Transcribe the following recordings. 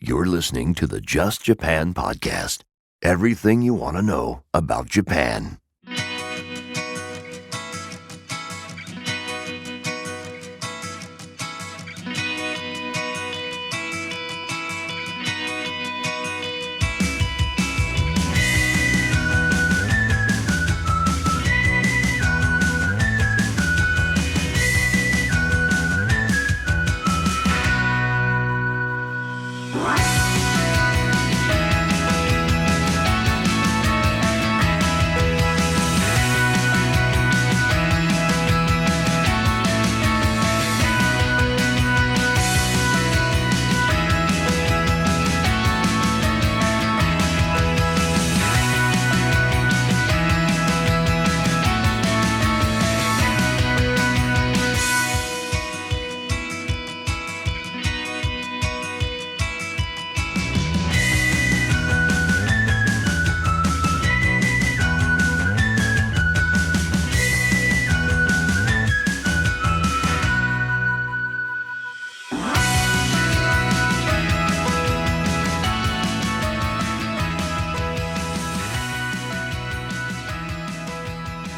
You're listening to the Just Japan podcast. Everything you want to know about Japan.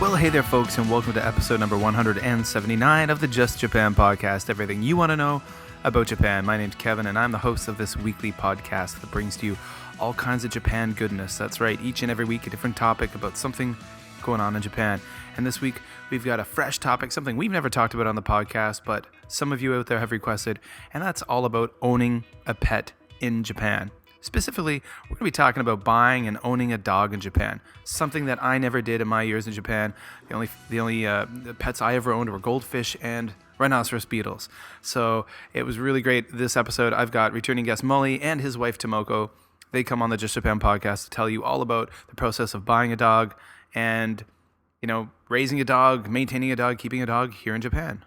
Well, hey there, folks, and welcome to episode number 179 of the Just Japan podcast. Everything you want to know about Japan. My name's Kevin, and I'm the host of this weekly podcast that brings to you all kinds of Japan goodness. That's right, each and every week a different topic about something going on in Japan. And this week we've got a fresh topic, something we've never talked about on the podcast, but some of you out there have requested, and that's all about owning a pet in Japan. Specifically, we're going to be talking about buying and owning a dog in Japan. Something that I never did in my years in Japan. The only pets I ever owned were goldfish and rhinoceros beetles. So it was really great. This episode, I've got returning guest Mully and his wife Tomoko. They come on the Just Japan podcast to tell you all about the process of buying a dog and, raising a dog, maintaining a dog, keeping a dog here in Japan.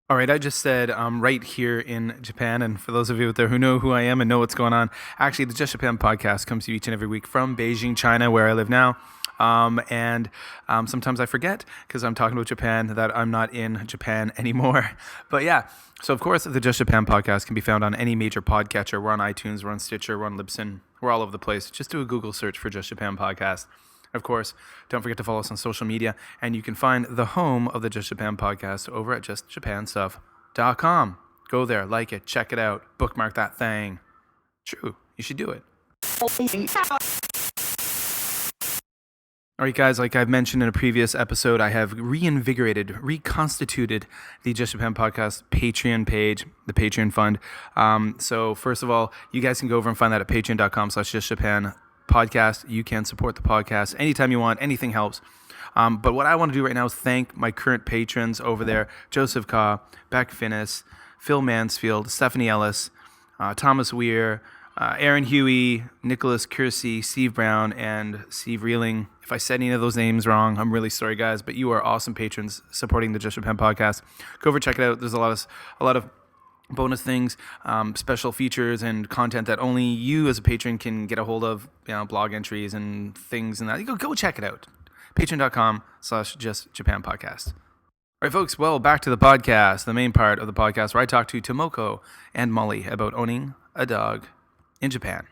All right, I just said I'm right here in Japan, and for those of you out there who know who I am and know what's going on, actually the Just Japan podcast comes to you each and every week from Beijing, China, where I live now. And sometimes I forget because I'm talking about Japan that I'm not in Japan anymore. But yeah, so of course the Just Japan podcast can be found on any major podcatcher. We're on iTunes, we're on Stitcher, we're on Libsyn, we're all over the place. Just do a Google search for Just Japan podcast. Of course, don't forget to follow us on social media, and you can find the home of the Just Japan podcast over at justjapanstuff.com. Go there, like it, check it out, bookmark that thing. True, you should do it. All right, guys, like I've mentioned in a previous episode, I have reconstituted the Just Japan podcast Patreon page, the Patreon fund. So first of all, you guys can go over and find that at patreon.com/justjapan podcast. You can support the podcast anytime you want. Anything helps. But what I want to do right now is thank my current patrons over there: Joseph Ka, Beck Finnis, Phil Mansfield, Stephanie Ellis, Thomas Weir, Aaron Huey, Nicholas Kersey, Steve Brown, and Steve Reeling. If I said any of those names wrong, I'm really sorry, guys, but you are awesome patrons supporting the Just Japan podcast. Go over, check it out. There's a lot of bonus things, special features and content that only you as a patron can get a hold of, blog entries and things and that. Go check it out. Patreon.com/justjapanpodcast. All right, folks, well, back to the podcast, the main part of the podcast where I talk to Tomoko and Mully about owning a dog in Japan.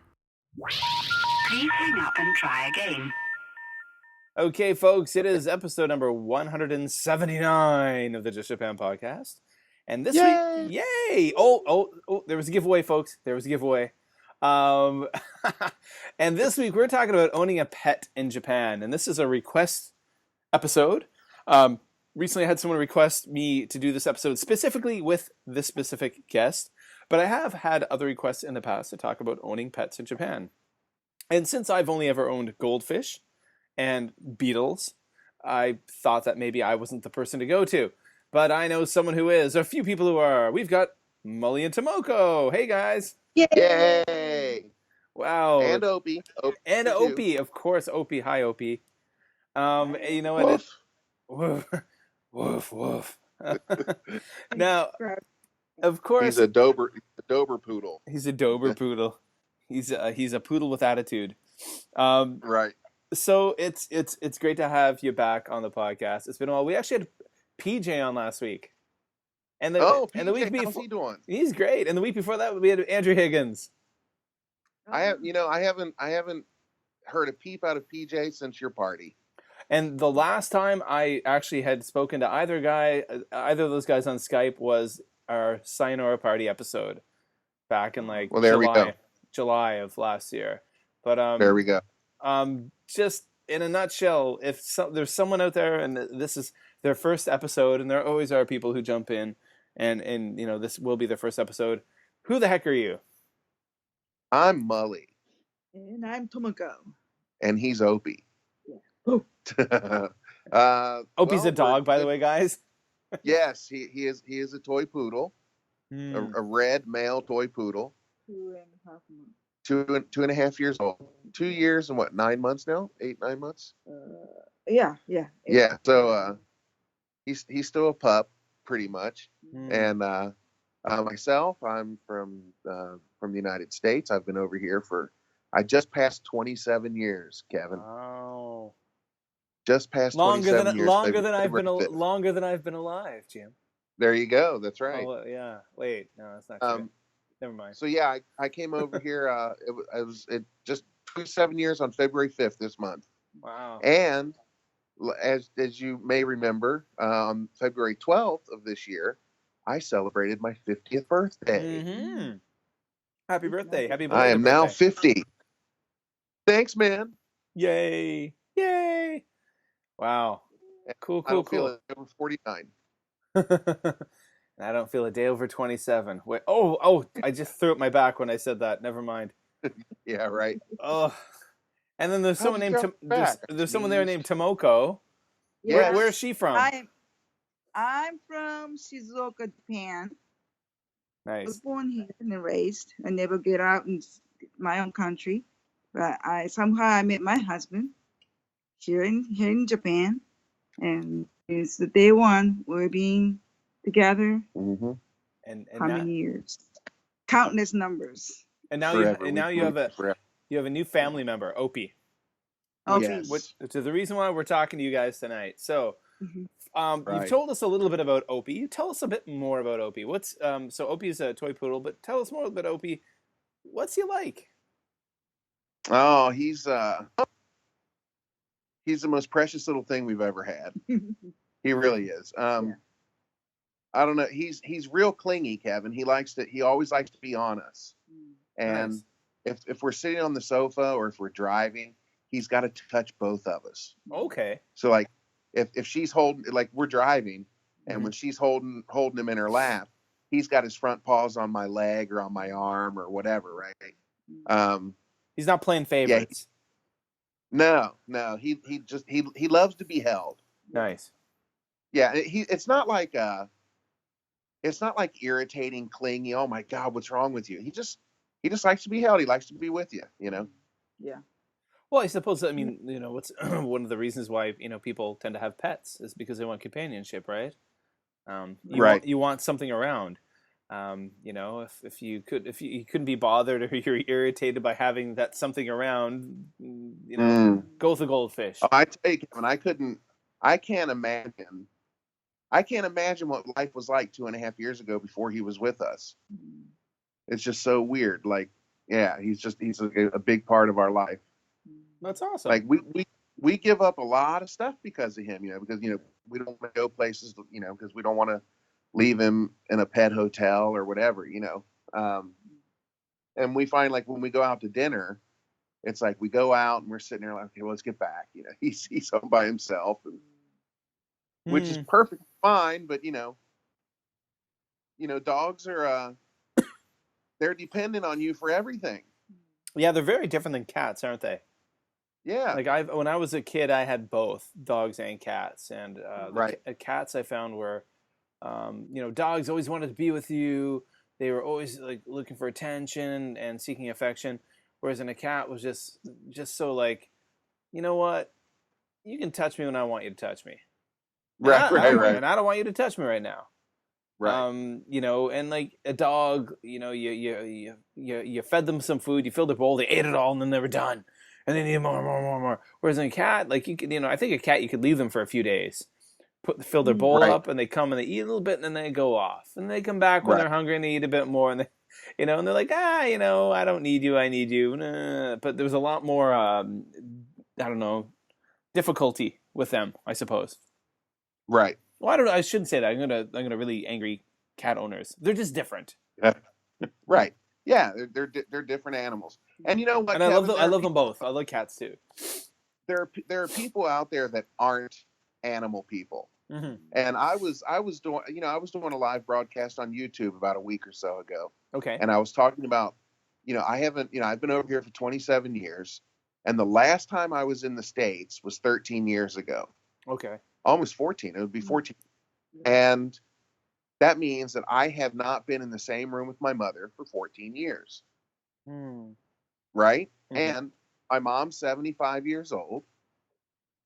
Please hang up and try again. Okay, folks, it is episode number 179 of the Just Japan podcast. And this week, yay! Oh, there was a giveaway, folks. There was a giveaway. And this week, we're talking about owning a pet in Japan. And this is a request episode. Recently, I had someone request me to do this episode specifically with this specific guest. But I have had other requests in the past to talk about owning pets in Japan. And since I've only ever owned goldfish and beetles, I thought that maybe I wasn't the person to go to. But I know someone who is. A few people who are. We've got Mully and Tomoko. Hey, guys. Yay! Wow. And Opie. And Opie, of course. Opie. Hi, Opie. You know what? Woof. Woof, woof. Now, of course. He's a Dober poodle. He's a Dober poodle. He's a poodle with attitude. Right. So it's great to have you back on the podcast. It's been a while. We actually had PJ on last week. And Oh, the week PJ, how's before, he doing? he's great. And the week before that, we had Andrew Higgins. I haven't heard a peep out of PJ since your party. And the last time I actually had spoken to either of those guys on Skype was our Sayonara Party episode back in like Well, there we go. July of last year. But There we go. just in a nutshell, if there's someone out there and this is their first episode, and there always are people who jump in, and you know this will be their first episode. Who the heck are you? I'm Mully, And I'm Tomoko. and he's Opie. Oh. Opie's a dog, by the way, guys. Yes, he is a toy poodle, Mm. a red male toy poodle, 2.5 months. 2.5 years old, 2 years and what, 9 months now, 8-9 months. Yeah. Yeah, so he's still a pup, pretty much. Mm. And myself, I'm from the United States. I've been over here I just passed 27 years, Kevin. Wow. Just past Longer 27 years. longer than I've been February 5th. longer than I've been alive, Jim. There you go. That's right. Oh, yeah. Wait, no, that's not true. Never mind. So yeah, I came over here. It just 27 years on February 5th this month. Wow. And as you may remember, on February 12th of this year, I celebrated my 50th birthday. Mm-hmm. Happy birthday! Happy birthday! I am now 50. Thanks, man. Yay! Yay! Wow. Cool. I don't feel it over 49. I don't feel a day over 27. Wait. Oh! I just threw up my back when I said that. Never mind. Yeah, right. Oh. And then there's someone named there's someone there named Tomoko. Yes. Where is she from? I'm from Shizuoka, Japan. I was Nice. born here and raised. I never get out in my own country, but I met my husband here in Japan, and it's the day one we're being together. Mm-hmm. And How many years? Countless numbers. And now you have a new family member, Opie. Okay. Yes. Which is the reason why we're talking to you guys tonight. So, Mhm. Right. You've told us a little bit about Opie. You tell us a bit more about Opie. So Opie is a toy poodle, but tell us more about Opie. What's he like? Oh, he's the most precious little thing we've ever had. He really is. I don't know. He's real clingy, Kevin. He always likes to be on us. And Nice. if we're sitting on the sofa or if we're driving, he's got to touch both of us. Okay. So like if she's holding, like we're driving, and Mhm. when she's holding him in her lap, he's got his front paws on my leg or on my arm or whatever, right? He's not playing favorites. No, he loves to be held. Nice. Yeah, it's not like irritating, clingy. Oh my God, what's wrong with you? He just likes to be held. He likes to be with you. You know. Yeah. Well, I suppose, I mean, what's one of the reasons why, people tend to have pets is because they want companionship, right? You want something around. If you couldn't be bothered or you're irritated by having that something around, go with the goldfish. Oh, I tell you, Kevin, I can't imagine what life was like 2.5 years ago before he was with us. It's just so weird. Like, yeah, he's a big part of our life. That's awesome. Like we give up a lot of stuff because of him, because we don't want to go places, because we don't want to leave him in a pet hotel or whatever, and we find like when we go out to dinner, it's like we go out and we're sitting there like, okay, well, let's get back. He's home by himself, which is perfectly fine, but dogs are they're dependent on you for everything. Yeah, they're very different than cats, aren't they? Yeah. Like when I was a kid, I had both dogs and cats, and Right. Cats I found were, dogs always wanted to be with you. They were always like looking for attention and seeking affection, whereas a cat was just so like, you know what, you can touch me when I want you to touch me. Right. And I don't want you to touch me right now. Right. And like a dog, you fed them some food, you filled their bowl, they ate it all, and then they were done. And they need more. Whereas in a cat, like you could, I think a cat you could leave them for a few days, fill their bowl Right. up, and they come and they eat a little bit, and then they go off, and they come back when Right. they're hungry and they eat a bit more, and they, and they're like, I don't need you, I need you. Nah. But there was a lot more, I don't know, difficulty with them, I suppose. Right. Well, I don't know. I shouldn't say that. I'm gonna really angry cat owners. They're just different. Right. Yeah, they're different animals. And you know what, And I love them. I love them both. I love cats too. There are people out there that aren't animal people. Mm-hmm. And I was doing a live broadcast on YouTube about a week or so ago. Okay. And I was talking about, I've been over here for 27 years, and the last time I was in the States was 13 years ago. Okay. Almost 14. It would be 14. And that means that I have not been in the same room with my mother for 14 years. Right? Mm-hmm. And my mom's 75 years old.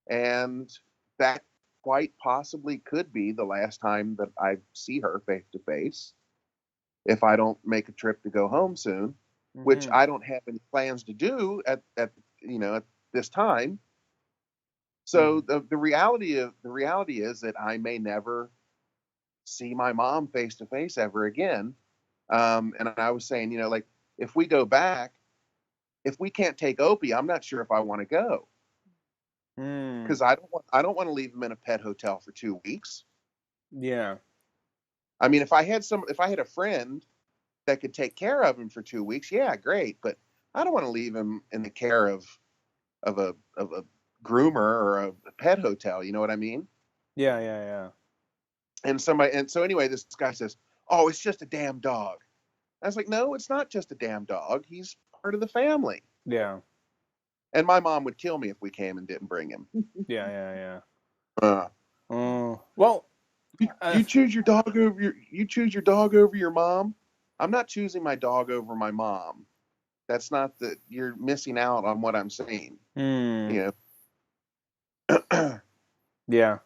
And that quite possibly could be the last time that I see her face to face if I don't make a trip to go home soon, which I don't have any plans to do at this time. So the reality is that I may never see my mom face to face ever again. And I was saying, like, if we go back, if we can't take Opie, I'm not sure if I want to go, because I don't want to leave him in a pet hotel for 2 weeks. Yeah. I mean, if I had a friend that could take care of him for 2 weeks, yeah, great. But I don't want to leave him in the care of a groomer or a pet hotel. You know what I mean? Yeah. And so anyway, this guy says, "Oh, it's just a damn dog." I was like, "No, it's not just a damn dog. He's part of the family." Yeah. And my mom would kill me if we came and didn't bring him. Yeah. Well, you choose your dog over your mom. I'm not choosing my dog over my mom. That's not you're missing out on what I'm saying. You know. Yeah.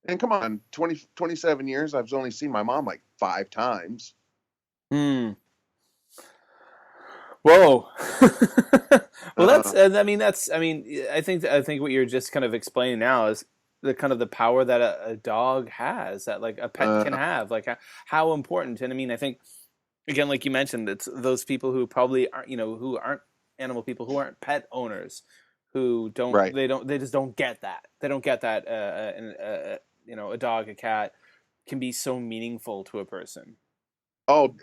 And come on, 27 years, I've only seen my mom like 5 times. Whoa. Well, I think what you're just kind of explaining now is the power that a dog has, that like a pet can have, like how important. And I mean, I think, again, like you mentioned, it's those people who probably aren't, who aren't animal people, who aren't pet owners, who don't, Right. they just don't get that. They don't get that, a dog, a cat can be so meaningful to a person. Oh,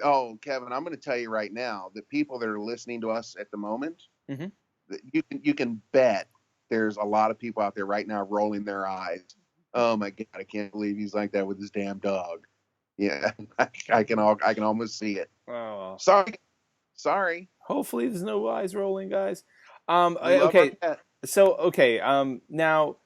Kevin, I'm going to tell you right now, the people that are listening to us at the moment, you can bet there's a lot of people out there right now rolling their eyes. Oh my God, I can't believe he's like that with his damn dog. Yeah, I can almost see it. Oh, sorry. Hopefully, there's no eyes rolling, guys. Okay. So now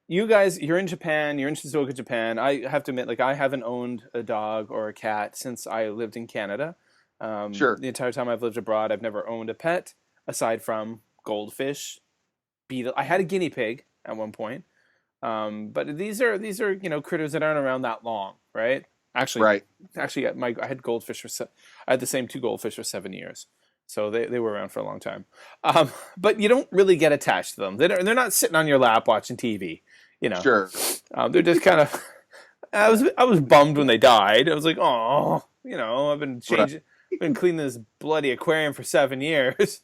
you guys, you're in Japan. You're in Shizuoka, Japan. I have to admit, like, I haven't owned a dog or a cat since I lived in Canada. Sure. The entire time I've lived abroad, I've never owned a pet aside from goldfish, beetle. I had a guinea pig at one point, but these are critters that aren't around that long, right? Actually, I had goldfish I had the same 2 goldfish for 7 years, so they were around for a long time. But you don't really get attached to them. They're not sitting on your lap watching TV. Sure. They're just kind of. I was bummed when they died. I was like, oh, I've been been cleaning this bloody aquarium for 7 years,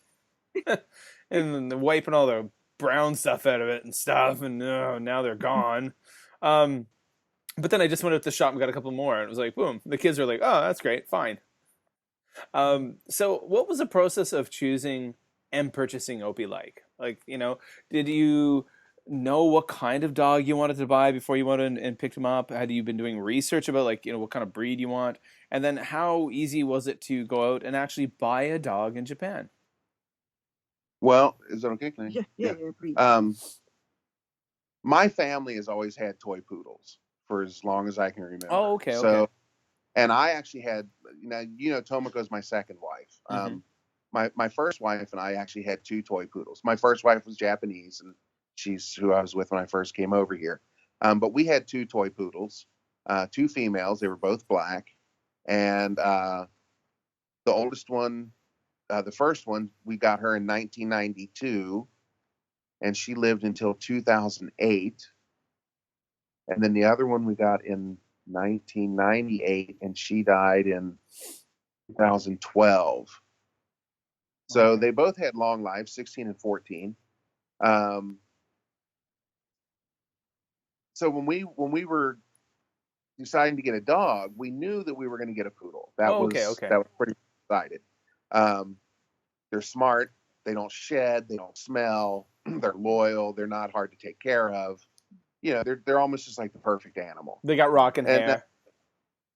and then wiping all the brown stuff out of it and stuff, and now they're gone. But then I just went up to the shop and got a couple more, and it was like, boom. The kids were like, oh, that's great, fine. So what was the process of choosing and purchasing Opie like? Like, did you know what kind of dog you wanted to buy before you went and picked him up? Had you been doing research about, like, what kind of breed you want? And then how easy was it to go out and actually buy a dog in Japan? Well, is that okay? Yeah, please. My family has always had toy poodles for as long as I can remember. Oh, okay. So, and I actually had, Tomoko's my second wife. My first wife and I actually had 2 toy poodles. My first wife was Japanese, and she's who I was with when I first came over here. But we had 2 toy poodles, 2 females. They were both black. And the oldest one, the first one, we got her in 1992, and she lived until 2008. And then the other one we got in 1998, and she died in 2012. So Okay. they both had long lives, 16 and 14. Um, so when we were deciding to get a dog, we knew that we were going to get a poodle. That Oh, okay, was okay. that was pretty decided. They're smart. They don't shed. They don't smell. They're loyal. They're not hard to take care of. You know, they're almost just like the perfect animal. They got rocking And hair.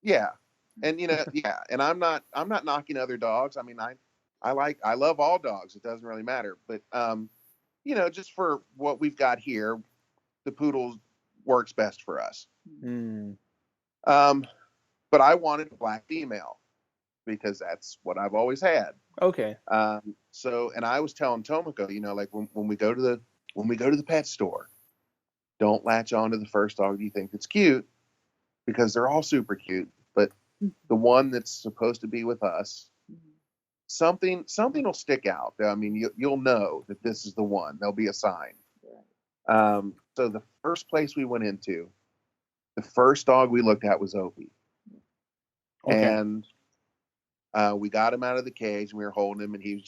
yeah, and yeah, and I'm not knocking other dogs. I mean, I love all dogs. It doesn't really matter, but just for what we've got here, the poodle works best for us. Mm. But I wanted a black female because that's what I've always had. Okay. So, and I was telling Tomoko, like when we go to the pet store, don't latch on to the first dog you think that's cute, because they're all super cute. But the one that's supposed to be with us, something will stick out. I mean, you'll know that this is the one. There'll be a sign. So the first place we went into, the first dog we looked at was Opie. Okay. And we got him out of the cage, and we were holding him, and he was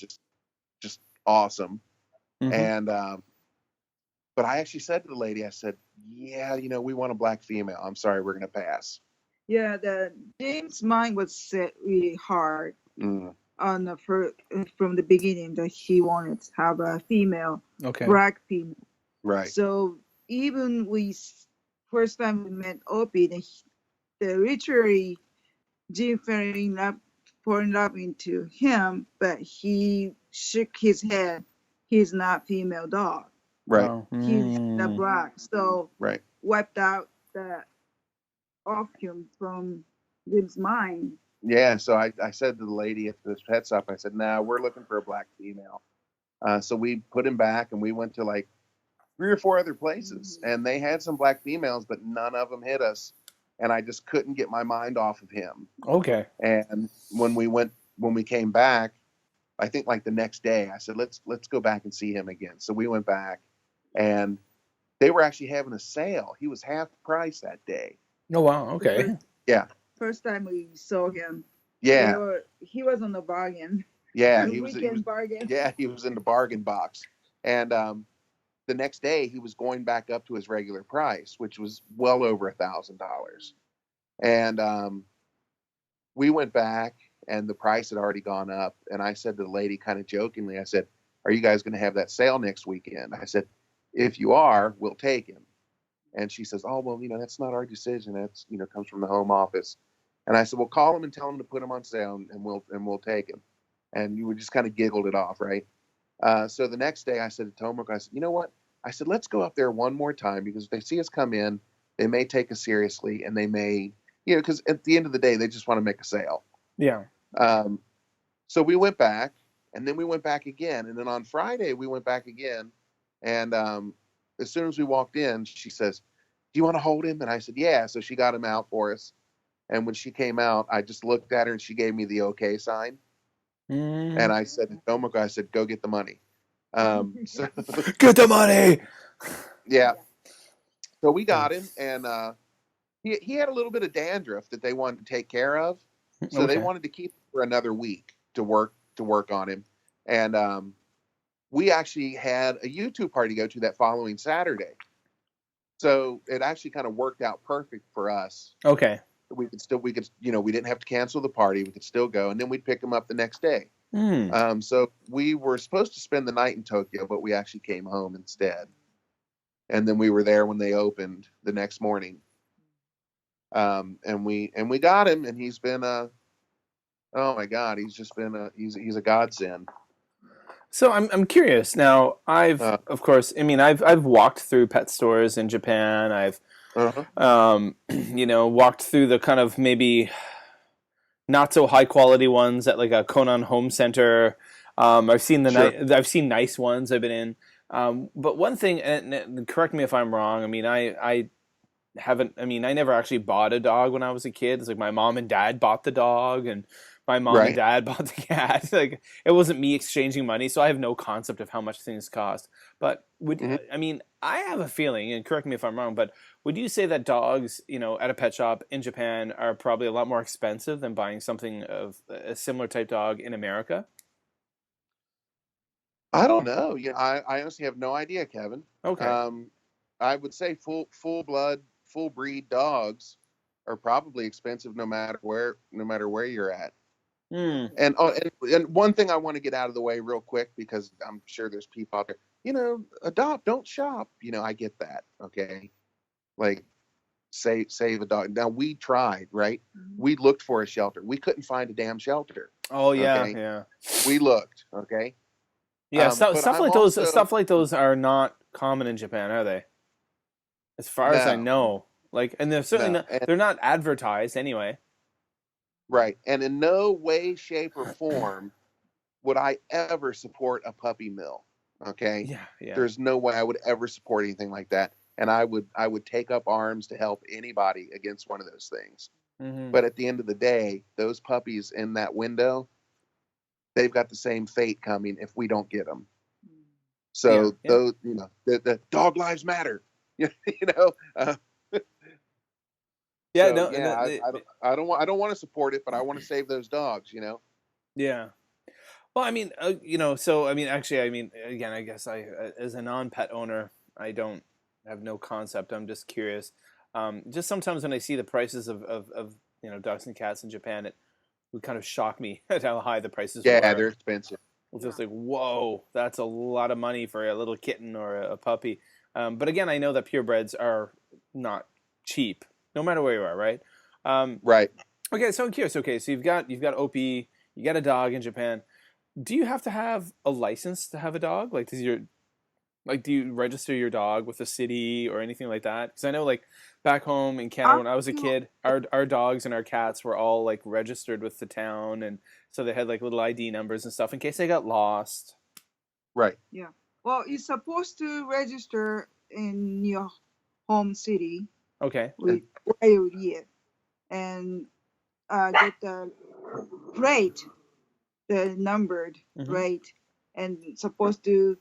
just awesome. Mhm. And but I actually said to the lady, I said, yeah, we want a black female. I'm sorry, we're gonna pass. Yeah, the James' mind was set really hard on the from the beginning that he wanted to have a female, Okay. black female. Right. So even first time we met Opie, the literally Jim fell in love into him, but he shook his head. He's not female dog. Right. Oh. He's the black. So Right. wiped out that off him from Jim's mind. Yeah. So I said to the lady at this pet shop, I said, nah, we're looking for a black female. So we put him back, and we went to like 3 or 4 other places, and they had some black females, but none of them hit us. And I just couldn't get my mind off of him. Okay. And when we came back, I think like the next day, I said, let's go back and see him again. So we went back, and they were actually having a sale. He was half price that day. Oh wow. Okay. Yeah. First time we saw him, Yeah. he was on the bargain. Yeah. The He was bargain. yeah, he was in the bargain box. And the next day he was going back up to his regular price, which was well over $1,000. And we went back, and the price had already gone up. And I said to the lady, kind of jokingly, I said, are you guys going to have that sale next weekend? I said, if you are, we'll take him. And she says, oh, well, that's not our decision. That's, comes from the home office. And I said, well, call him and tell him to put him on sale, and we'll take him. And you just kind of giggled it off, right? So the next day I said to Tomoko, I said, you know what? I said, let's go up there one more time, because if they see us come in, they may take us seriously, and they may, because at the end of the day, they just want to make a sale. Yeah. So we went back, and then we went back again. And then on Friday, we went back again. And as soon as we walked in, she says, do you want to hold him? And I said, yeah. So she got him out for us. And when she came out, I just looked at her, and she gave me the okay sign. And I said to Tomoko, I said, go get the money. So Get the money. yeah. So we got him, and he had a little bit of dandruff that they wanted to take care of. So they wanted to keep him for another week to work on him. And we actually had a YouTube party to go to that following Saturday. So it actually kind of worked out perfect for us. Okay. We could, we didn't have to cancel the party. We could still go, and then we'd pick him up the next day. So we were supposed to spend the night in Tokyo, but we actually came home instead. And then we were there when they opened the next morning. And we got him, and he's been oh my God, he's just been he's a godsend. So I'm curious now. Of course, I mean, I've walked through pet stores in Japan. I've walked through the kind of maybe not so high quality ones at like a Konan Home Center. I've seen I've seen nice ones I've been in. But one thing, and correct me if I'm wrong. I mean, I never actually bought a dog when I was a kid. It's like my mom and dad bought the dog, My mom and Right. dad bought the cat. Like, it wasn't me exchanging money, so I have no concept of how much things cost. But Mhm. I mean, I have a feeling, and correct me if I'm wrong, but would you say that dogs, at a pet shop in Japan are probably a lot more expensive than buying something of a similar type dog in America? I don't know. I honestly have no idea, Kevin. Okay. Um, I would say full blood, full breed dogs are probably expensive no matter where you're at. Hmm. And one thing I want to get out of the way real quick, because I'm sure there's people out there, adopt, don't shop. I get that. Okay. Like, save a dog. Now, we tried, right? We looked for a shelter. We couldn't find a damn shelter. Oh yeah, Okay. yeah. We looked. Okay. Yeah, stuff But stuff I'm like those also, stuff like those are not common in Japan, are they? As far as I no, know. Like, and they're certainly no. not, they're not advertised anyway. Right. And in no way, shape, or form would I ever support a puppy mill. Okay. Yeah, yeah. There's no way I would ever support anything like that. And I would take up arms to help anybody against one of those things. Hmm. But at the end of the day, those puppies in that window, they've got the same fate coming if we don't get them. So Yeah. those, the dog lives matter. you know. Yeah, So no, yeah, I don't want to support it, but I want to save those dogs. yeah. Well, I mean, so I mean, actually, I mean, again, I guess as a non-pet owner, I don't have no concept. I'm just curious. Just sometimes when I see the prices of dogs and cats in Japan, it would kind of shock me at how high the prices Yeah, were. they're expensive. It's just like, whoa, that's a lot of money for a little kitten or a puppy. But again, I know that purebreds are not cheap, no matter where you are, right? Right. Okay, so I'm curious. Okay, so you've got Opie, you got a dog in Japan. Do you have to have a license to have a dog? Like, do you register your dog with the city or anything like that? Because I know, like, back home in Canada when I was a kid, our dogs and our cats were all like registered with the town, and so they had like little ID numbers and stuff in case they got lost. Right. Yeah. Well, you're supposed to register in your home city Okay. with where you live and get the rate, the numbered Mhm. rate, and supposed to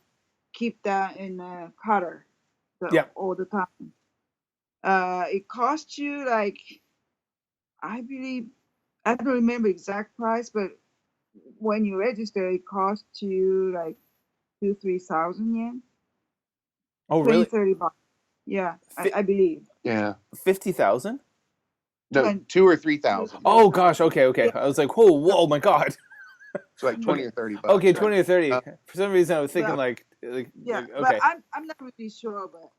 keep that in a cutter Yeah. all the time. It costs you like, I believe, I don't remember exact price, but when you register, it costs you like 2,000-3,000 yen, Oh, 20, really? 30 bucks. Yeah, Fi- I believe. Yeah. 50,000? No, When- 2 or 3,000. Oh gosh. Okay. Okay. I was like, whoa, my God. It's like 20 or 30 bucks. Okay, 20 or 30. Uh, For some reason, I was thinking Well, like yeah, okay. but I'm not really sure, but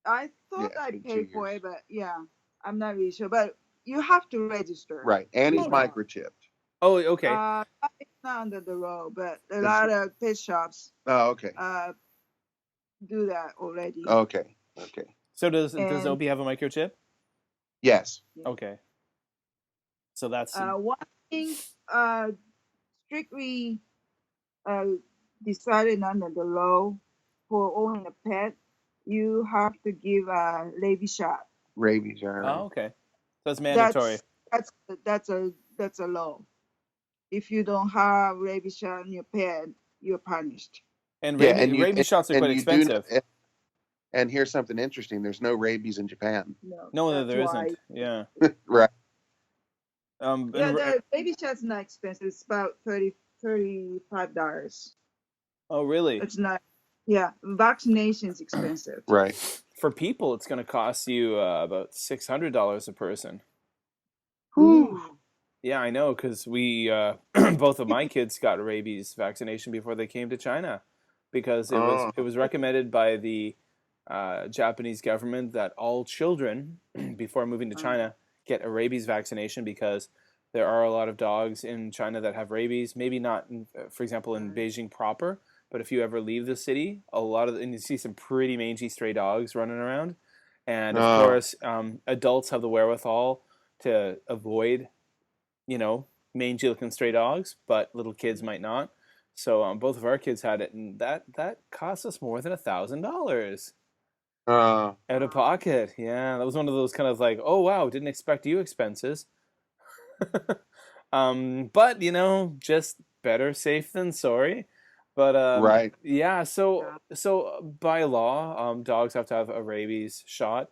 I thought Yeah, I it's been paid 2 for years. it, but yeah, I'm not really sure. But you have to register. Right. And he's Okay. microchipped. Oh, okay. It's not under the law, but a It's- lot of pet shops Oh, okay. do that already. Okay. So does and- Opie have a microchip? Yes. Yeah. Okay. So that's One thing strictly decided under the law for owning a pet, you have to give a rabies shot. Rabies. All right. oh, okay. So that's mandatory. That's a law. If you don't have rabies shot on your pet, you're punished. And Yeah, rabies, and you- rabies shots are quite you do- expensive. And here's something interesting. There's no rabies in Japan. No, that's there why- isn't. Yeah. Right. Yeah, And the rabies shot's not expensive. It's about $35. oh, really? It's not. Yeah, vaccination's expensive. Right. For people, it's going to cost you about $600 a person. Ooh. Yeah, I know, because we both of my kids got a rabies vaccination before they came to China, because it was recommended by the Japanese government that all children before moving to China get a rabies vaccination, because there are a lot of dogs in China that have rabies. Maybe not, for example, in Beijing proper, but if you ever leave the city, and you see some pretty mangy stray dogs running around, and of course, adults have the wherewithal to avoid, mangy looking stray dogs, but little kids might not. So both of our kids had it, and that cost us more than $1,000 out of pocket. Yeah, that was one of those kind of like, oh wow, didn't expect you expenses. But just better safe than sorry. But Right. yeah. So by law, dogs have to have a rabies shot.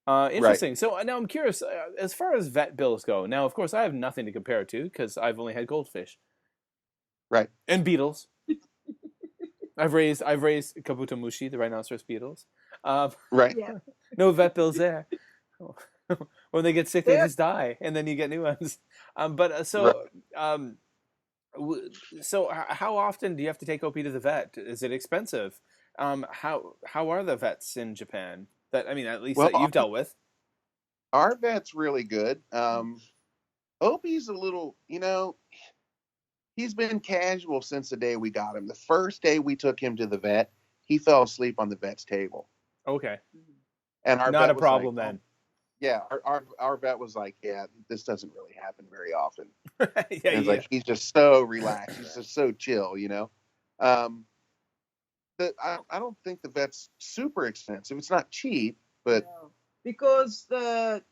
Right. Interesting. So now I'm curious, as far as vet bills go. Now, of course, I have nothing to compare it to because I've only had goldfish Right. and beetles. I've raised kabutomushi, the rhinoceros beetles. Right. Yeah. No vet bills there. When they get sick, they Yeah. just die, and then you get new ones. But Right. um, how often do you have to take Opie to the vet? Is it expensive? How are the vets in Japan? That I mean, at least Well, that you've dealt with. our vet's really good. Opie's a little, he's been casual since the day we got him. The first day we took him to the vet, he fell asleep on the vet's table. Okay, And our not vet a was problem like, then. yeah, our vet was like, yeah, this doesn't really happen very often. Yeah, And it's yeah. like he's just so relaxed. He's just so chill, Um, I don't think the vet's super expensive. It's not cheap, but No. Because the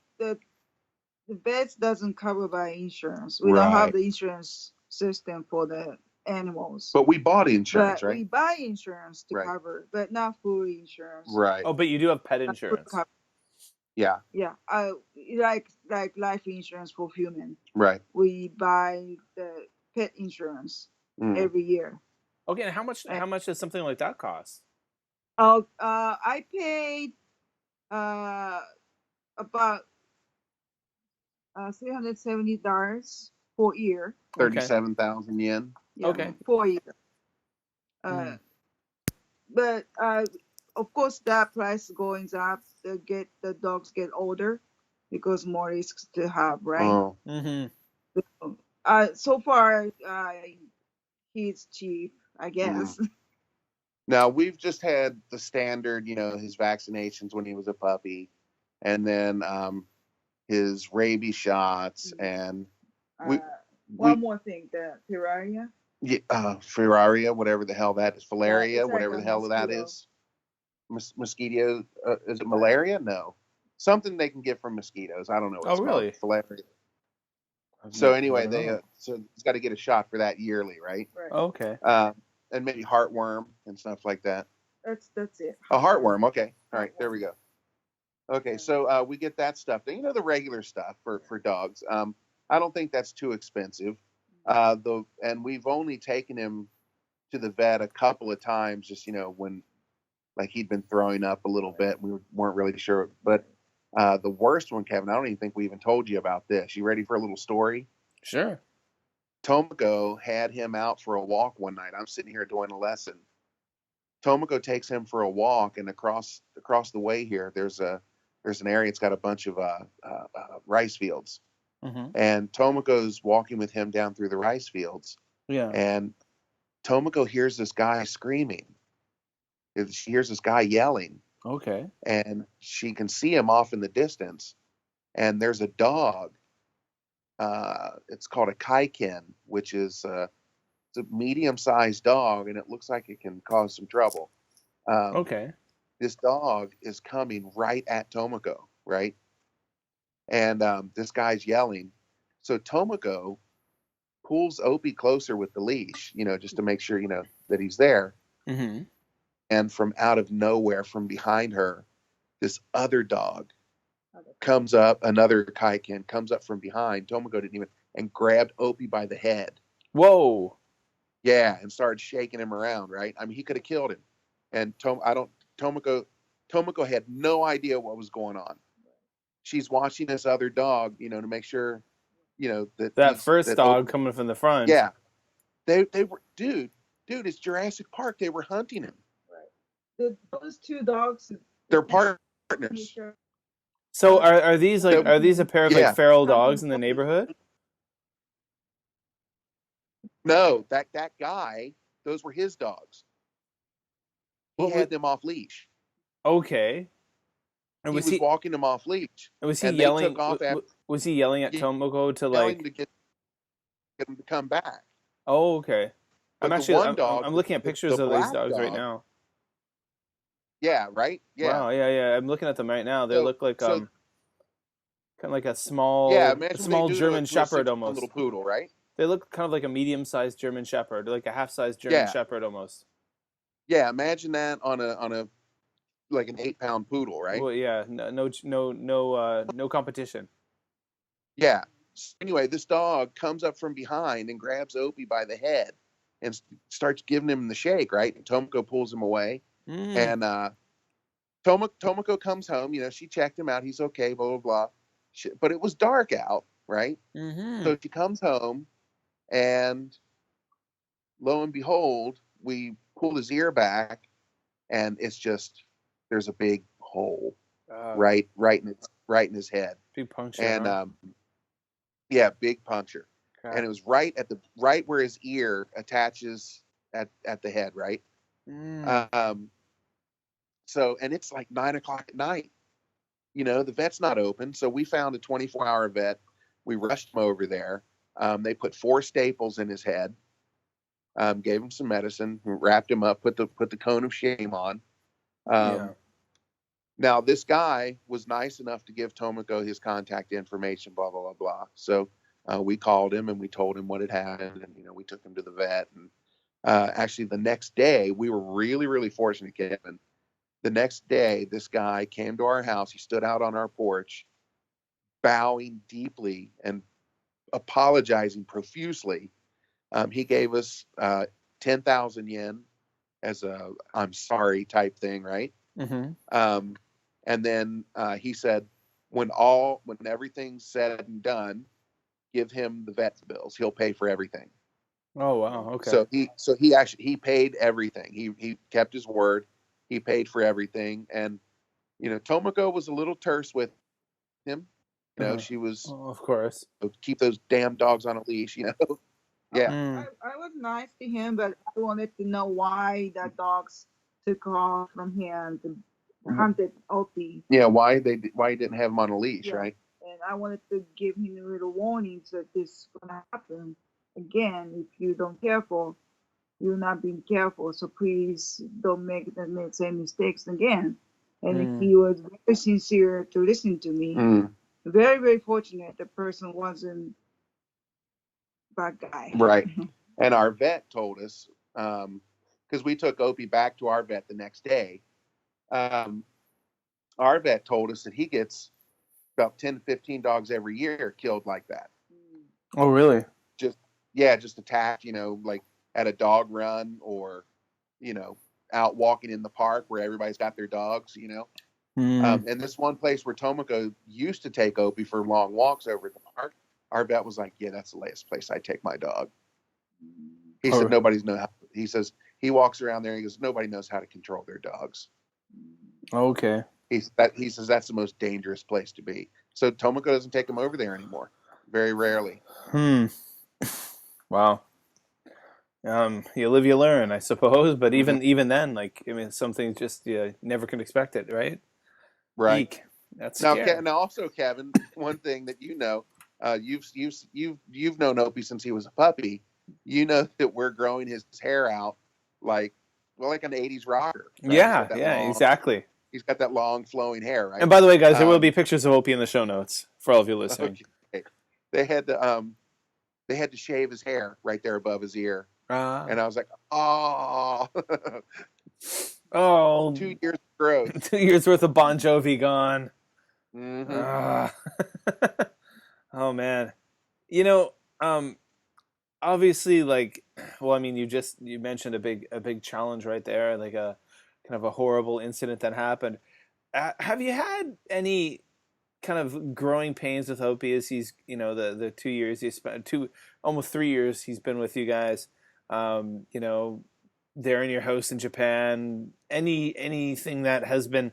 vets doesn't cover by insurance. We don't have Right. the insurance system for the animals. we bought insurance, But we right? buy insurance to Right. cover, but not full insurance. Right. Oh, but you do have pet Not full insurance. Yeah. Yeah, like life insurance for human. Right. We buy the pet insurance Mm. every year. Okay, and how much does something like that cost? I paid about $370 for a year. 37,000 yen. Yeah, Okay. for a year. Mhm. But of course that price going up. The dogs get older because more risks to have, right? Oh. Mm-hmm. So far, he's cheap, I guess. Now we've just had the standard, his vaccinations when he was a puppy, and then his rabies shots, and we One more thing, the Piraria. Filaria, whatever the hell that is, Filaria, it's like whatever a the hell that mosquito. is. Mosquito, is it malaria? No, something they can get from mosquitoes. I don't know. What Oh, it's really? called. Filaria. So anyway, so he's got to get a shot for that yearly, right? Right. Okay. And maybe heartworm and stuff like that. That's it. A heartworm. Okay. All right. There Heartworm. we go. Okay. So we get that stuff. The regular stuff for dogs. I don't think that's too expensive. And we've only taken him to the vet a couple of times, just when like he'd been throwing up a little bit. We weren't really sure, but the worst one, Kevin, I don't even think we even told you about this. You ready for a little story? Sure. Tomoko had him out for a walk one night. I'm sitting here doing a lesson. Tomoko takes him for a walk, and across the way here, there's an area. It's got a bunch of rice fields, Mm-hmm. and Tomoko's walking with him down through the rice fields, Yeah. and Tomoko hears this guy screaming. She hears this guy yelling, Okay. and she can see him off in the distance. And there's a dog. It's called a Kaiken, which is it's a medium-sized dog, and it looks like it can cause some trouble. Okay. This dog is coming right at Tomoko, right? And this guy's yelling. So Tomoko pulls Opie closer with the leash, just to make sure, that he's there. Mm-hmm. And from out of nowhere, from behind her, this other dog comes up, another Kaiken comes up from behind. Tomoko didn't even, and grabbed Opie by the head. Whoa. Yeah, and started shaking him around, right? I mean, he could have killed him. And Tomoko had no idea what was going on. She's watching this other dog, to make sure, That first dog Opie, coming from the front. yeah. They were, dude, it's Jurassic Park. They were hunting him. Those two dogs. They're partners. So are these a pair of Yeah. like feral dogs in the neighborhood? No, that guy, those were his dogs. He What had was- them off leash. Okay. And He was was he walking them off leash. was he and they yelling? took off after- Was he yelling at He- Tomoko to Telling like? to get him to come back. Oh, okay. But the one I'm dog, looking at the pictures of these black dogs right dog- now. Yeah, right? Yeah. Wow. Yeah. Yeah. I'm looking at them right now. They So- look like so- Kind of like a Yeah, small imagine what they small do German to a Shepherd 6-pound almost. little poodle, right? They look kind of like a medium-sized German Shepherd, like a half-sized German Yeah, Shepherd almost. yeah. Imagine that on a like an 8-pound poodle, right? Well, yeah, no competition. Yeah. So anyway, this dog comes up from behind and grabs Opie by the head and starts giving him the shake, right? And Tomoko pulls him away, Mm. and Tomoko comes home. You know, she checked him out. He's okay. Blah blah blah. But it was dark out, right? Mm-hmm. So she comes home, and lo and behold, we pull his ear back, and it's just there's a big hole right in his head, Big puncture, and huh? yeah, big puncture, Okay. and it was right where his ear attaches at the head, right. Mm. So, and it's like 9 o'clock at night. You know, the vet's not open, so we found a 24-hour vet. We rushed him over there. They put 4 staples in his head, gave him some medicine, wrapped him up, put the cone of shame on. Yeah. Now, this guy was nice enough to give Tomoko his contact information, blah, blah, blah, blah. So we called him and we told him what had happened. And, you know, we took him to the vet. And actually, the next day, we were really, really fortunate, Kevin. The next day, this guy came to our house. He stood out on our porch, bowing deeply and apologizing profusely. He gave us 10,000 yen as a I'm sorry type thing, right? Mm-hmm. And then he said, when everything's said and done, give him the vet's bills. He'll pay for everything. Oh wow. Okay. So he paid everything. He kept his word. He paid for everything. And you know, Tomoko was a little terse with him. You know, she was Oh, of course. keep those damn dogs on a leash. You know, yeah, Mm. I was nice to him, but I wanted to know why the dogs took off from him and hunted Opie. yeah. Why he didn't have him on a leash, Yeah. right? And I wanted to give him a little warnings that this is gonna happen again if you don't careful. You're not being careful, so please don't make the same mistakes again. And he was very sincere to listen to me. Very, very fortunate the person wasn't bad guy. Right. And our vet told us, because we took Opie back to our vet the next day, our vet told us that he gets about 10 to 15 dogs every year killed like that. Oh really? Just attacked, you know, like at a dog run or, you know, out walking in the park where everybody's got their dogs, you know. And this one place where Tomoko used to take Opie for long walks over at the park, our vet was like, yeah, that's the last place I take my dog. He said, nobody's know how. He says, he walks around there and he goes, nobody knows how to control their dogs. Okay. He says that's the most dangerous place to be. So Tomoko doesn't take him over there anymore. Very rarely. Wow. You live, you learn, I suppose. But even then, like, I mean, some things just you never can expect it, right? Right. Eek. That's Now, scary. now also, Kevin, one thing that you know, you've known Opie since he was a puppy. You know that we're growing his hair out like an '80s rocker. Right? Yeah, exactly. He's got that long flowing hair, right? And by the way, guys, there will be pictures of Opie in the show notes for all of you listening. Okay. They had to shave his hair right there above his ear, and I was like, oh, oh, 2 years of growth, 2 years worth of Bon Jovi gone. Mm-hmm. Oh man, you know, obviously, like, well, I mean, you mentioned a big challenge right there, like a kind of a horrible incident that happened. Have you had any kind of growing pains with Opie as he's, you know, the 2 years he spent, almost 3 years he's been with you guys, you know, there in your house in Japan? Anything that has been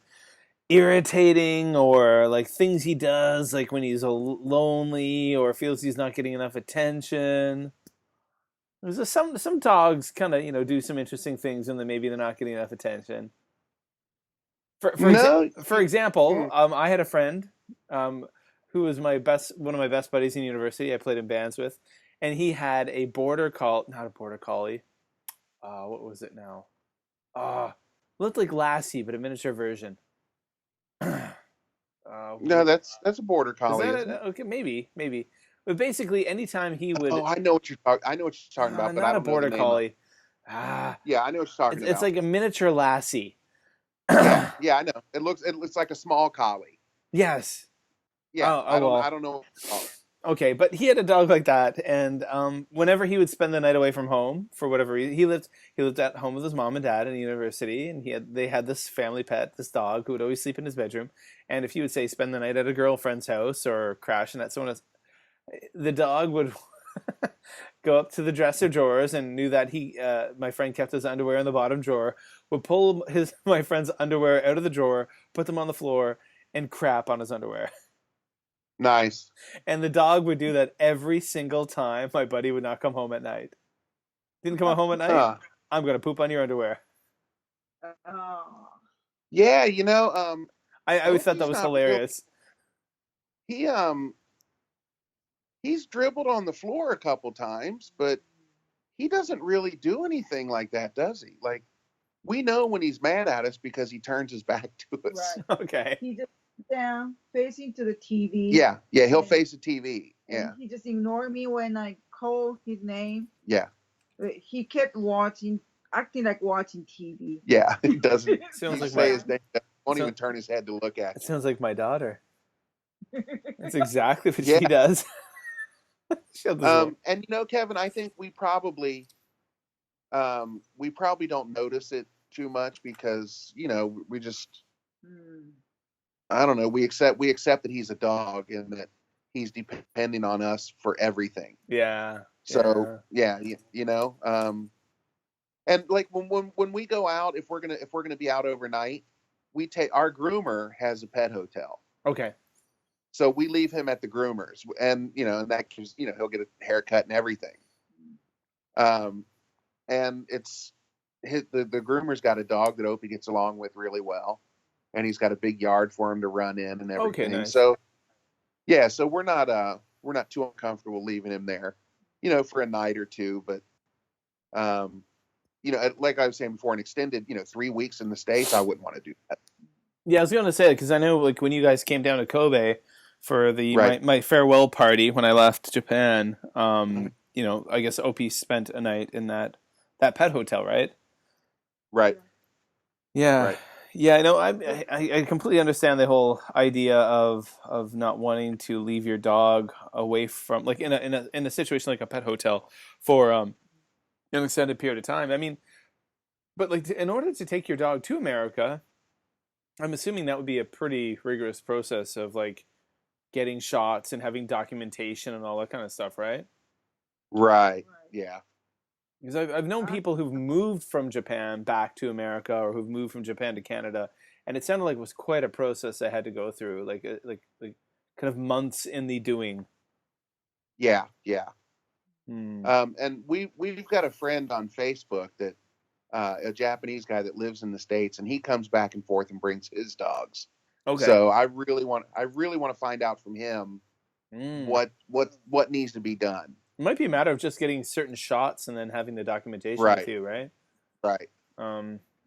irritating, or like things he does, like when he's lonely or feels he's not getting enough attention? There's some dogs kind of, you know, do some interesting things and then maybe they're not getting enough attention. For example, I had a friend who was one of my best buddies in university. I played in bands with, and he had a not a border collie. What was it now? Looked like Lassie, but a miniature version. No, that's a border Is collie, that isn't it? okay? Maybe. But basically, anytime he would, Oh, I know what you're talking. I know what you're talking about, but I not a don't know the border name of. collie. Ah, Yeah, I know what you're talking it's about. like a miniature lassie. Yeah, I know. It looks like a small collie. Yes. Yeah, Oh I well. don't know what to call it. Okay, but he had a dog like that, and whenever he would spend the night away from home for whatever reason, he lived at home with his mom and dad in university, and they had this family pet, this dog who would always sleep in his bedroom. And if he would say spend the night at a girlfriend's house or crash in at someone else, the dog would go up to the dresser drawers and knew that my friend kept his underwear in the bottom drawer, would pull my friend's underwear out of the drawer, put them on the floor, and crap on his underwear. Nice. And the dog would do that every single time my buddy would not come home at night. Didn't come home at night? Huh. I'm going to poop on your underwear. Oh. Yeah, I always thought that Opie's was not real- hilarious. He's dribbled on the floor a couple times, but he doesn't really do anything like that, does he? Like, we know when he's mad at us because he turns his back to us. Right. Okay. He just sit down, facing to the TV. Yeah, he'll And- face the TV. and Yeah, he just ignored me when I called his name. yeah, But he kept watching, acting like watching TV. yeah. He doesn't Sounds like say my, his name. Won't So- even turn his head to look at it you. sounds like my daughter. That's exactly what Yeah. she does. She'll just And Kevin, I think we probably don't notice it too much because we just Hmm. I don't know. We accept that he's a dog and that he's depending on us for everything. yeah. So and like when we go out, if we're gonna be out overnight, we take our groomer has a pet hotel, Okay. so we leave him at the groomers, and and that gives he'll get a haircut and everything. And the groomer's got a dog that Opie gets along with really well, and he's got a big yard for him to run in and everything. nice. So we're not too uncomfortable leaving him there, for a night or two. But like I was saying before, an extended 3 weeks in the States, I wouldn't want to do that. Yeah, I was going to say, because I know like when you guys came down to Kobe for the Right. my farewell party when I left Japan, Mhm. I guess Opie spent a night in that pet hotel, right? Right. Yeah. Right. Yeah, I completely understand the whole idea of not wanting to leave your dog away from like in a situation like a pet hotel for an extended period of time. I mean, but like in order to take your dog to America, I'm assuming that would be a pretty rigorous process of like getting shots and having documentation and all that kind of stuff, right? Right. Yeah. Because I've known people who've moved from Japan back to America or who've moved from Japan to Canada, and it sounded like it was quite a process they had to go through, like kind of months in the doing. Yeah. Yeah. Hmm. And we've got a friend on Facebook that a Japanese guy that lives in the States, and he comes back and forth and brings his dogs. Okay. So I really want to find out from him Mm. what needs to be done. It might be a matter of just getting certain shots and then having the documentation Right. with you, right? Right.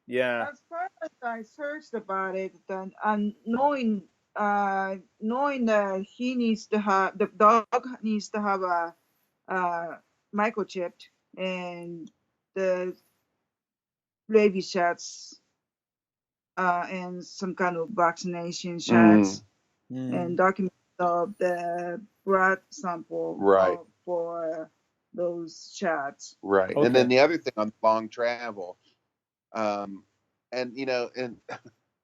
Yeah. As far as I searched about it, then knowing that he needs to have the dog needs to have a microchipped and the rabies shots and some kind of vaccination shots Mm. and document of the blood sample Right. for those shots. Right. Okay. And then the other thing on long travel, and and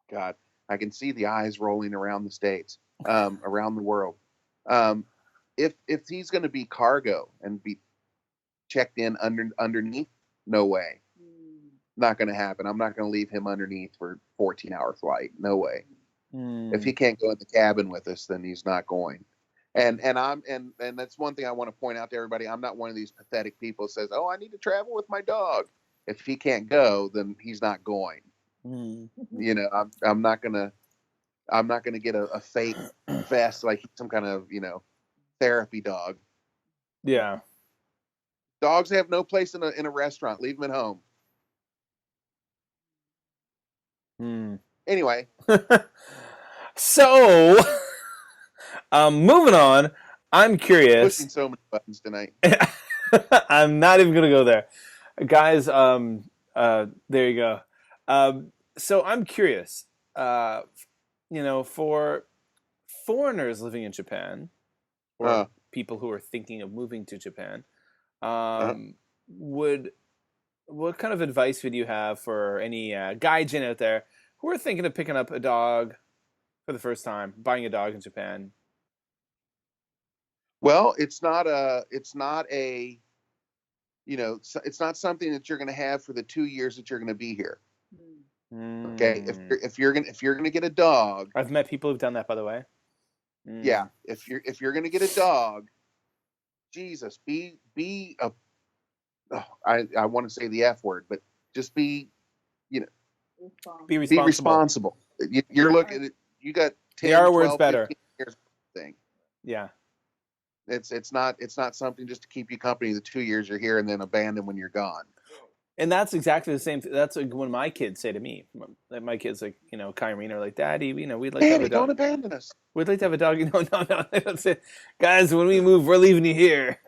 God, I can see the eyes rolling around the States, around the world. If he's going to be cargo and be checked in underneath, no way, not going to happen. I'm not going to leave him underneath for 14-hour flight. No way. Mm. If he can't go in the cabin with us, then he's not going. And that's one thing I want to point out to everybody. I'm not one of these pathetic people who says, "Oh, I need to travel with my dog." If he can't go, then he's not going. Mm. I'm not gonna get a fake vest like he's some kind of therapy dog. Yeah. Dogs have no place in a restaurant. Leave them at home. Mm. Anyway, So, moving on. I'm curious. Pushing so many buttons tonight. I'm not even gonna go there, guys. There you go. So I'm curious. For foreigners living in Japan, or people who are thinking of moving to Japan, what kind of advice would you have for any gaijin out there who are thinking of picking up a dog for the first time, buying a dog in Japan? Well, it's not something that you're going to have for the 2 years that you're going to be here. Okay, if you're gonna get a dog, I've met people who've done that, by the way. Yeah, if you're gonna get a dog, Jesus, be a I want to say the F word, but just be Be responsible. responsible. You're looking at, you got 10, the R word's 12, better. 15 years thing. Yeah. It's not something just to keep you company the 2 years you're here and then abandon when you're gone. And that's exactly the same. That's like when my kids say to me, my kids like, Kyrene are like, Daddy, we'd like to have a dog. Don't abandon us. We'd like to have a dog. No. They don't say, guys, when we move, we're leaving you here.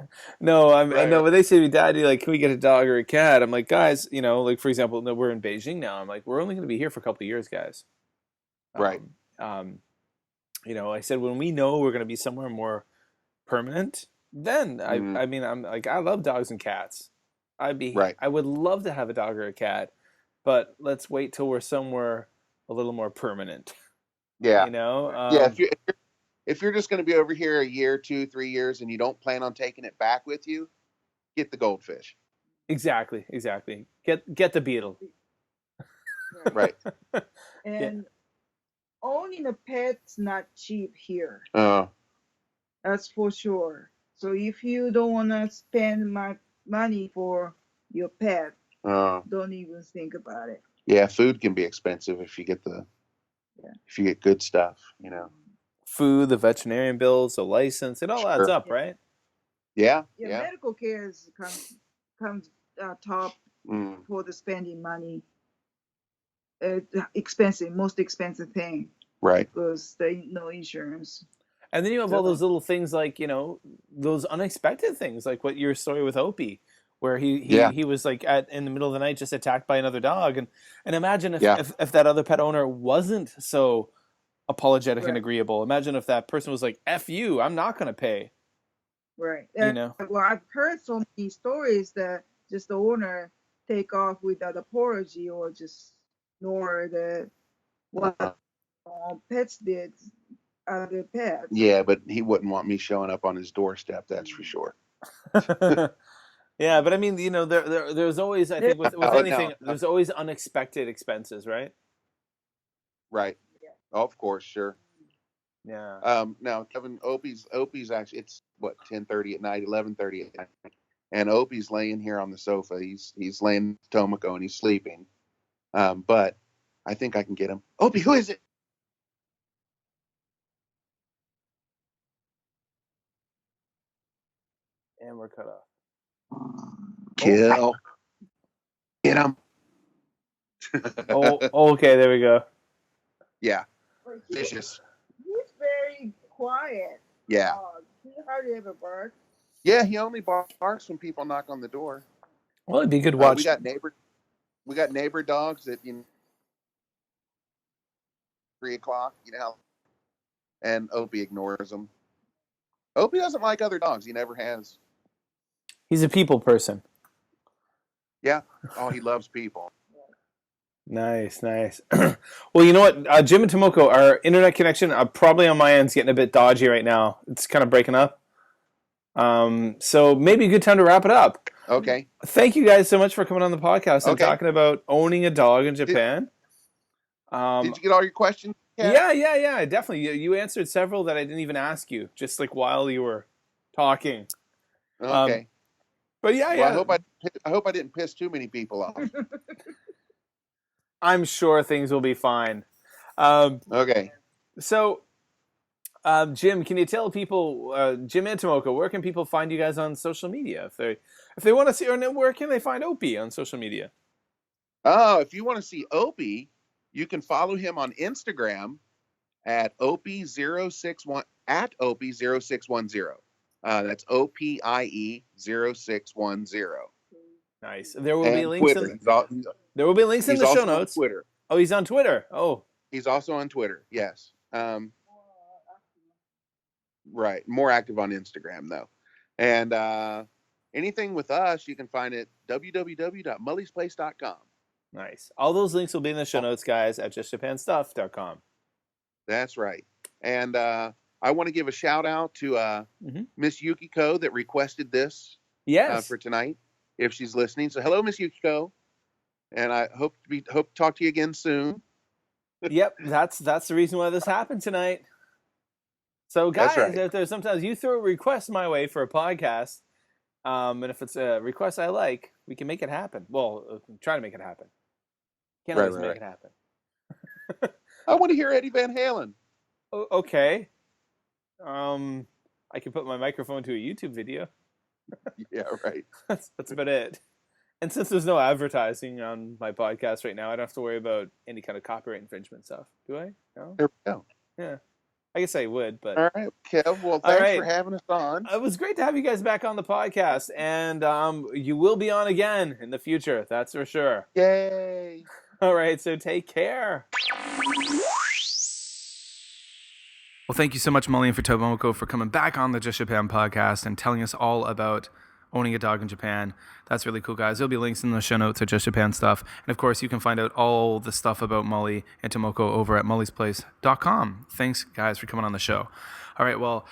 No, I know, but they say to me, Daddy, like, can we get a dog or a cat? I'm like, guys, like, for example, we're in Beijing now. I'm like, we're only going to be here for a couple of years, guys. Right. I said, when we know we're going to be somewhere more permanent, then I mean, I'm like, I love dogs and cats. I would love to have a dog or a cat, but let's wait till we're somewhere a little more permanent. Yeah. Yeah. If you're just going to be over here a year, 2, 3 years, and you don't plan on taking it back with you, get the goldfish. Exactly. Get the beetle. Right. And owning a pet's not cheap here. That's for sure. So if you don't want to spend money for your pet, don't even think about it. Yeah, food can be expensive if you get if you get good stuff, Food, the veterinarian bills, the license, it all adds up, right? Yeah. Medical care comes top for the spending money. Most expensive thing. Right. Because there ain't no insurance. And then you have all those little things like, those unexpected things, like what your story with Opie, where he was like in the middle of the night just attacked by another dog. And imagine if that other pet owner wasn't so apologetic and agreeable. Imagine if that person was like, F you, I'm not going to pay. Right. Well, I've heard so many stories that just the owner take off without apology or just ignore what pets did. Other pets. Yeah, but he wouldn't want me showing up on his doorstep. That's for sure. Yeah, but I mean, there's always, I think, with anything, there's always unexpected expenses, right? Right. Yeah. Oh, of course, sure. Yeah. Now, Kevin, Opie's actually, it's what, 10:30 at night, 11:30 at night, and Opie's laying here on the sofa. He's laying Tomoko and he's sleeping. But I think I can get him. Opie, who is it? And we're cut off. Kill. Get him. Okay, there we go. Yeah. Vicious. He's very quiet. Yeah. He hardly ever barks. Yeah, he only barks when people knock on the door. Well, it'd be good to watch. We got neighbor dogs at 3:00, and Opie ignores them. Opie doesn't like other dogs. He never has. He's a people person. Yeah. Oh, he loves people. Nice. Well, you know what, Jim and Tomoko, our internet connection, probably on my end, is getting a bit dodgy right now. It's kind of breaking up. So maybe a good time to wrap it up. Okay. Thank you guys so much for coming on the podcast and talking about owning a dog in Japan. Did you get all your questions? Kat? Yeah, definitely. You answered several that I didn't even ask you, just like while you were talking. Okay. But yeah. I hope I didn't piss too many people off. I'm sure things will be fine. Okay. So, Jim, can you tell people, Jim and Tomoko, where can people find you guys on social media? If they want to see, or where can they find Opie on social media? Oh, if you want to see Opie, you can follow him on Instagram at OPIE061 at OPIE0610. That's OPIE 0610. Nice. There will be And links Twitter. in there will be links in He's the also show notes. on Twitter. Oh, he's on Twitter. Oh, He's also on Twitter. Yes. Right. More active on Instagram though. And anything with us, you can find at www.mulliesplace.com. nice. All those links will be in the show notes, guys, at justjapanstuff.com. That's right. And I want to give a shout out to Miss Yukiko that requested this Yes. for tonight, if she's listening. So hello, Miss Yukiko, and I hope to talk to you again soon. Yep, that's the reason why this happened tonight. So, guys, That's right. if there's sometimes you throw a request my way for a podcast, and if it's a request I like, we can make it happen. Well, try to make it happen. Can't always make it happen. I want to hear Eddie Van Halen. Okay. I can put my microphone to a YouTube video. Yeah, right. That's about it. And since there's no advertising on my podcast right now, I don't have to worry about any kind of copyright infringement stuff. Do I? No? There we go. Yeah. I guess I would, but... All right, Kev. Well, thanks for having us on. It was great to have you guys back on the podcast, and you will be on again in the future. That's for sure. Yay. All right, so take care. Well, thank you so much, Molly and Tomoko, for coming back on the Just Japan podcast and telling us all about owning a dog in Japan. That's really cool, guys. There'll be links in the show notes to Just Japan stuff. And of course, you can find out all the stuff about Molly and Tomoko over at mulliesplace.com. Thanks, guys, for coming on the show. All right, well,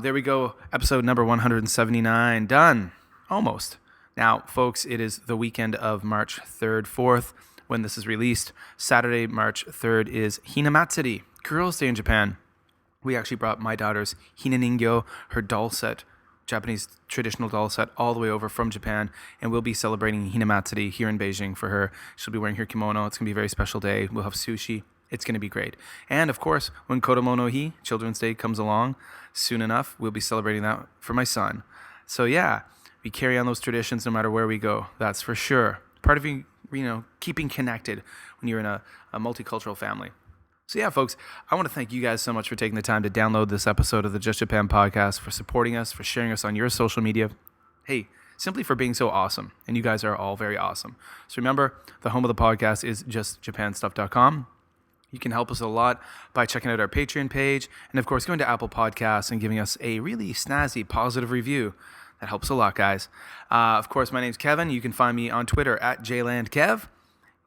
there we go. Episode number 179 done. Almost. Now, folks, it is the weekend of March 3rd, 4th when this is released. Saturday, March 3rd is Hinamatsuri, Girls' Day in Japan. We actually brought my daughter's Hinaningyo, her doll set, Japanese traditional doll set, all the way over from Japan, and we'll be celebrating Hinamatsuri here in Beijing for her. She'll be wearing her kimono. It's going to be a very special day. We'll have sushi. It's going to be great. And of course, when Kodomo no Hi, Children's Day, comes along soon enough, we'll be celebrating that for my son. So yeah, we carry on those traditions no matter where we go. That's for sure. Part of keeping connected when you're in a multicultural family. So yeah, folks, I want to thank you guys so much for taking the time to download this episode of the Just Japan podcast, for supporting us, for sharing us on your social media. Hey, simply for being so awesome. And you guys are all very awesome. So remember, the home of the podcast is justjapanstuff.com. You can help us a lot by checking out our Patreon page. And of course, going to Apple Podcasts and giving us a really snazzy, positive review. That helps a lot, guys. Of course, my name's Kevin. You can find me on Twitter at JLandKev.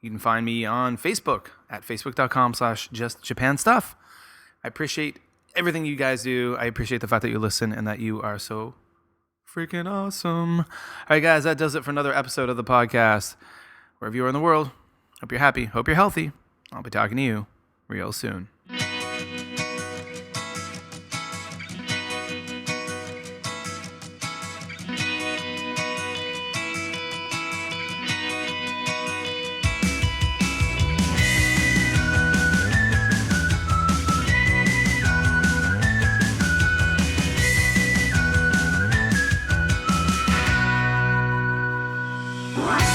You can find me on Facebook at facebook.com/justjapanstuff. I appreciate everything you guys do. I appreciate the fact that you listen and that you are so freaking awesome. All right, guys, that does it for another episode of the podcast. Wherever you are in the world, hope you're happy, hope you're healthy. I'll be talking to you real soon. What?